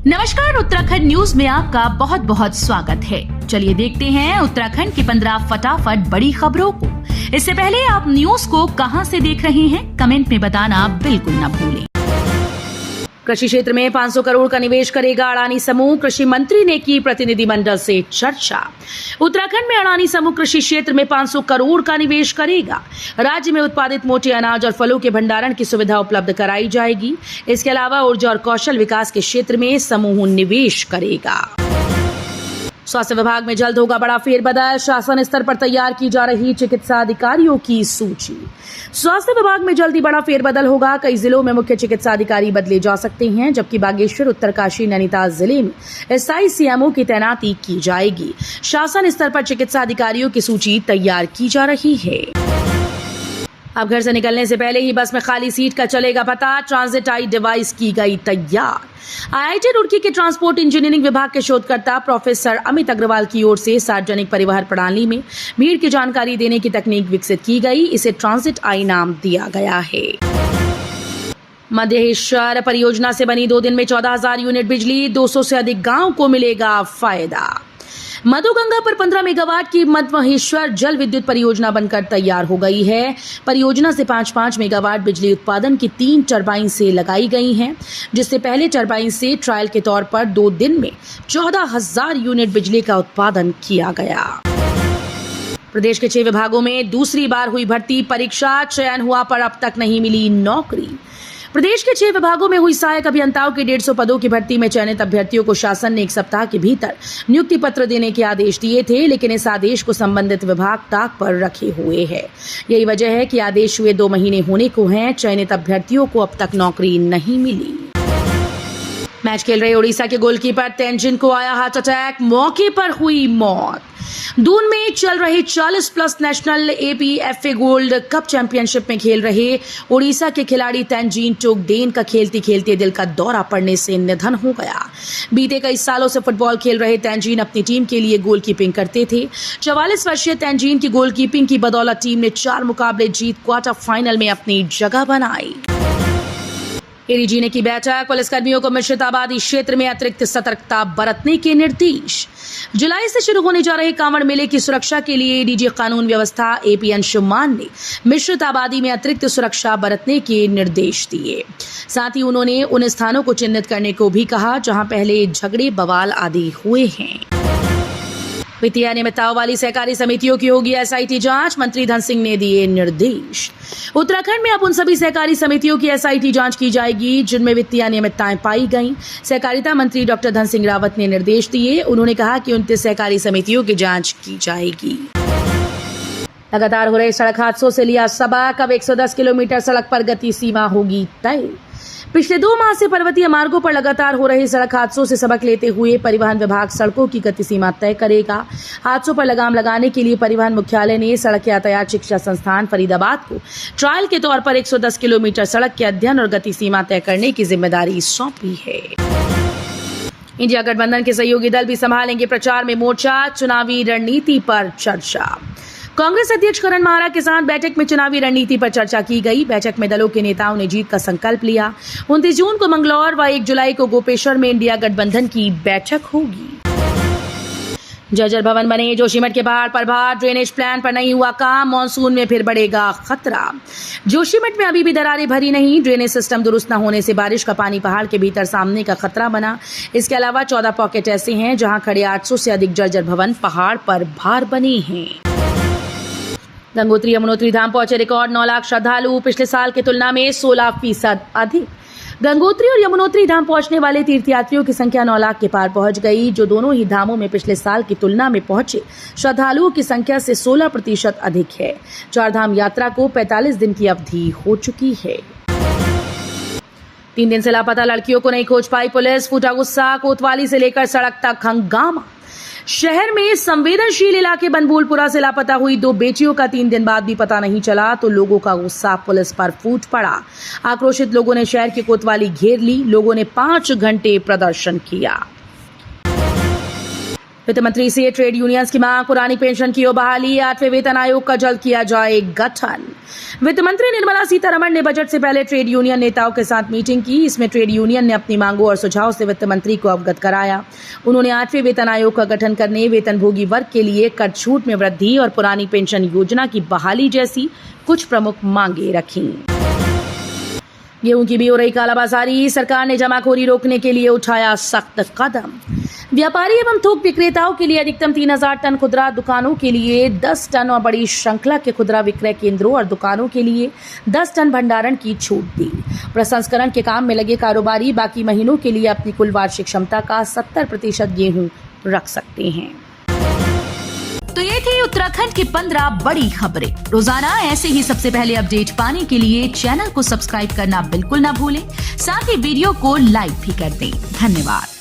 नमस्कार, उत्तराखंड न्यूज में आपका बहुत बहुत स्वागत है। चलिए देखते हैं उत्तराखंड की 15 फटाफट बड़ी खबरों को। इससे पहले आप न्यूज को कहां से देख रहे हैं, कमेंट में बताना बिल्कुल न भूलें। कृषि क्षेत्र में 500 करोड़ का निवेश करेगा अडानी समूह, कृषि मंत्री ने की प्रतिनिधिमंडल से चर्चा। उत्तराखंड में अडानी समूह कृषि क्षेत्र में 500 करोड़ का निवेश करेगा। राज्य में उत्पादित मोटे अनाज और फलों के भंडारण की सुविधा उपलब्ध कराई जाएगी। इसके अलावा ऊर्जा और कौशल विकास के क्षेत्र में समूह निवेश करेगा। स्वास्थ्य विभाग में जल्द होगा बड़ा फेरबदल, शासन स्तर पर तैयार की जा रही चिकित्सा अधिकारियों की सूची। स्वास्थ्य विभाग में जल्दी बड़ा फेरबदल होगा। कई जिलों में मुख्य चिकित्सा अधिकारी बदले जा सकते हैं, जबकि बागेश्वर, उत्तरकाशी, नैनीताल जिले में स्थायी सीएमओ की तैनाती की जाएगी। शासन स्तर पर चिकित्सा अधिकारियों की सूची तैयार की जा रही है। अब घर से निकलने से पहले ही बस में खाली सीट का चलेगा पता, ट्रांजिट आई डिवाइस की गई तैयार। आईआईटी रुड़की के ट्रांसपोर्ट इंजीनियरिंग विभाग के शोधकर्ता प्रोफेसर अमित अग्रवाल की ओर से सार्वजनिक परिवहन प्रणाली में भीड़ की जानकारी देने की तकनीक विकसित की गई। इसे ट्रांजिट आई नाम दिया गया है। मध्येश्वर परियोजना से बनी 2 दिन में 14,000 यूनिट बिजली, 200 से अधिक गांव को मिलेगा फायदा। मधुगंगा पर 15 मेगावाट की मध्येश्वर जल विद्युत परियोजना बनकर तैयार हो गई है। परियोजना से 5-5 मेगावाट बिजली उत्पादन की 3 टरबाइन से लगाई गई हैं, जिससे पहले टरबाइन से ट्रायल के तौर पर 2 दिन में 14,000 यूनिट बिजली का उत्पादन किया गया। प्रदेश के 6 विभागों में दूसरी बार हुई भर्ती परीक्षा, चयन हुआ पर अब तक नहीं मिली नौकरी। प्रदेश के 6 विभागों में हुई सहायक अभियंताओं के 150 पदों की भर्ती में चयनित अभ्यर्थियों को शासन ने 1 सप्ताह के भीतर नियुक्ति पत्र देने के आदेश दिए थे, लेकिन इस आदेश को संबंधित विभाग ताक पर रखे हुए है। यही वजह है कि आदेश हुए 2 महीने होने को हैं, चयनित अभ्यर्थियों को अब तक नौकरी नहीं मिली। मैच खेल रहे ओडिशा के गोलकीपर तेंजिन को आया हार्ट अटैक, मौके पर हुई मौत। दून में चल रहे 40+ नेशनल एपीएफए गोल्ड कप चैंपियनशिप में खेल रहे ओडिशा के खिलाड़ी तेंजिन टोगडेन का खेलते खेलते दिल का दौरा पड़ने से निधन हो गया। बीते कई सालों से फुटबॉल खेल रहे तेंजिन अपनी टीम के लिए गोलकीपिंग करते थे। 44 वर्षीय तेंजिन की गोलकीपिंग की बदौलत टीम ने 4 मुकाबले जीत क्वार्टर फाइनल में अपनी जगह बनाई। एडीजी ने की बैठक, पुलिसकर्मियों को मिश्रित आबादी क्षेत्र में अतिरिक्त सतर्कता बरतने के निर्देश। जुलाई से शुरू होने जा रहे कांवड़ मेले की सुरक्षा के लिए एडीजी कानून व्यवस्था एपी अंशुमान ने मिश्रित आबादी में अतिरिक्त सुरक्षा बरतने के निर्देश दिए। साथ ही उन्होंने उन स्थानों को चिन्हित करने को भी कहा जहां पहले झगड़े बवाल आदि हुए हैं। वित्तीय अनियमितताओं वाली सहकारी समितियों की होगी एसआईटी जांच, मंत्री धन सिंह ने दिए निर्देश। उत्तराखंड में अब उन सभी सहकारी समितियों की एसआईटी जांच की जाएगी जिनमें वित्तीय अनियमितताएं पाई गईं। सहकारिता मंत्री डॉक्टर धन सिंह रावत ने निर्देश दिए। उन्होंने कहा कि 29 सहकारी समितियों की जांच की जाएगी। लगातार हो रहे सड़क हादसों से लिया सबक, अब 110 किलोमीटर सड़क पर गति सीमा होगी तय। पिछले 2 माह से पर्वतीय मार्गों पर लगातार हो रहे सड़क हादसों से सबक लेते हुए परिवहन विभाग सड़कों की गति सीमा तय करेगा। हादसों पर लगाम लगाने के लिए परिवहन मुख्यालय ने सड़क यातायात शिक्षा संस्थान फरीदाबाद को ट्रायल के तौर पर 110 किलोमीटर सड़क के अध्ययन और गति सीमा तय करने की जिम्मेदारी सौंपी है। इंडिया गठबंधन के सहयोगी दल भी संभालेंगे प्रचार में मोर्चा, चुनावी रणनीति पर चर्चा। कांग्रेस अध्यक्ष करण माहरा के साथ बैठक में चुनावी रणनीति पर चर्चा की गई। बैठक में दलों के नेताओं ने जीत का संकल्प लिया। 29 जून को मंगलौर व 1 जुलाई को गोपेश्वर में इंडिया गठबंधन की बैठक होगी। जर्जर भवन बने जोशीमठ के पहाड़ पर भार, ड्रेनेज प्लान पर नहीं हुआ काम, मानसून में फिर बढ़ेगा खतरा। जोशीमठ में अभी भी दरारें भरी नहीं, ड्रेनेज सिस्टम दुरुस्त न होने से बारिश का पानी पहाड़ के भीतर सामने का खतरा बना। इसके अलावा 14 पॉकेट ऐसे हैं जहां खड़े 800 से अधिक जर्जर भवन पहाड़ पर भार बने हैं। गंगोत्री यमुनोत्री धाम पहुंचे रिकॉर्ड 9 लाख श्रद्धालु, पिछले साल की तुलना में 16% अधिक। गंगोत्री और यमुनोत्री धाम पहुंचने वाले तीर्थयात्रियों की संख्या 9 लाख के पार पहुंच गई, जो दोनों ही धामों में पिछले साल की तुलना में पहुंचे श्रद्धालुओं की संख्या से 16% अधिक है। 4 धाम यात्रा को 45 दिन की अवधि हो चुकी है। 3 दिन से लापता लड़कियों को नहीं खोज पाई पुलिस, फूटा गुस्सा, कोतवाली से लेकर सड़क तक हंगामा। शहर में संवेदनशील इलाके बनभूलपुरा से लापता हुई 2 बेटियों का 3 दिन बाद भी पता नहीं चला तो लोगों का गुस्सा पुलिस पर फूट पड़ा। आक्रोशित लोगों ने शहर की कोतवाली घेर ली। लोगों ने 5 घंटे प्रदर्शन किया। वित्त मंत्री से ट्रेड यूनियंस की मांग, पुरानी पेंशन की हो बहाली, 8वें वेतन आयोग का जल्द किया जाए गठन। वित्त मंत्री निर्मला सीतारमण ने बजट से पहले ट्रेड यूनियन नेताओं के साथ मीटिंग की। इसमें ट्रेड यूनियन ने अपनी मांगों और सुझाव से वित्त मंत्री को अवगत कराया। उन्होंने 8वें वेतन आयोग का गठन करने, वेतनभोगी वर्ग के लिए कर छूट में वृद्धि और पुरानी पेंशन योजना की बहाली जैसी कुछ प्रमुख मांगे रखी। गेहूं की भी हो रही कालाबाजारी, सरकार ने जमाखोरी रोकने के लिए उठाया सख्त कदम। व्यापारी एवं थोक विक्रेताओं के लिए अधिकतम 3000 टन, खुदरा दुकानों के लिए 10 टन और बड़ी श्रृंखला के खुदरा विक्रय केंद्रों और दुकानों के लिए 10 टन भंडारण की छूट दी। प्रसंस्करण के काम में लगे कारोबारी बाकी महीनों के लिए अपनी कुल वार्षिक क्षमता का 70% गेहूं रख सकते हैं। तो ये थी उत्तराखंड की 15 बड़ी खबरें। रोजाना ऐसे ही सबसे पहले अपडेट पाने के लिए चैनल को सब्सक्राइब करना बिल्कुल ना भूलें। साथ ही वीडियो को लाइक भी कर दें। धन्यवाद।